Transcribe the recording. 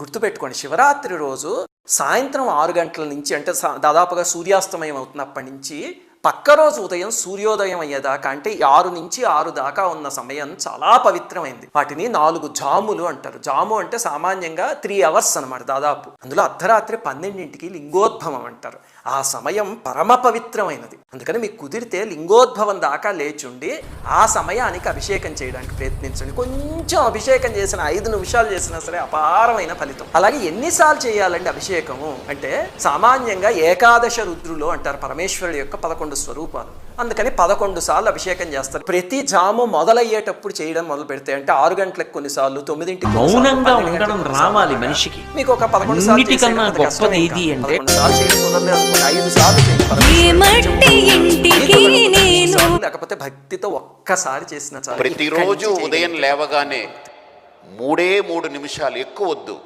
గుర్తుపెట్టుకోండి, శివరాత్రి రోజు సాయంత్రం 6 గంటల నుంచి అంటే దాదాపుగా సూర్యాస్తమయం అవుతున్నప్పటి నుంచి పక్క రోజు ఉదయం సూర్యోదయం అయ్యేదాకా అంటే 6 నుంచి 6 దాకా ఉన్న సమయం చాలా పవిత్రమైంది. వాటిని 4 జాములు అంటారు. జాము అంటే సామాన్యంగా 3 అవర్స్ అనమాట దాదాపు. అందులో అర్ధరాత్రి 12ంటికి లింగోద్భవం అంటారు. ఆ సమయం పరమ పవిత్రమైనది. అందుకని మీకు కుదిరితే లింగోద్భవం దాకా లేచుండి ఆ సమయానికి అభిషేకం చేయడానికి ప్రయత్నించండి. కొంచెం అభిషేకం చేసిన 5 నిమిషాలు చేసినా సరే అపారమైన ఫలితం. అలాగే ఎన్నిసార్లు చేయాలండి అభిషేకము అంటే సామాన్యంగా ఏకాదశ రుద్రులు అంటారు పరమేశ్వరుడు యొక్క 11 స్వరూపాలు. అందుకని 11 సార్లు అభిషేకం చేస్తారు. ప్రతి జాము మొదలయ్యేటప్పుడు చేయడం మొదలు పెడితే అంటే 6 గంటలకు కొన్నిసార్లు 9ంటికి మౌనంగా ఉండడం రావాలి మనిషికి. మీకు ఒక 11 సార్లు అన్నిటికన్నా గొప్పది ఏది అంటే 11 సార్లు చేయడం కుదరలేదు, 5 సార్లు లేకపోతే భక్తితో ఒక్కసారి చేసిన చాలు. ప్రతిరోజు ఉదయం లేవగానే 3 నిమిషాలు ఎక్కువ వద్దు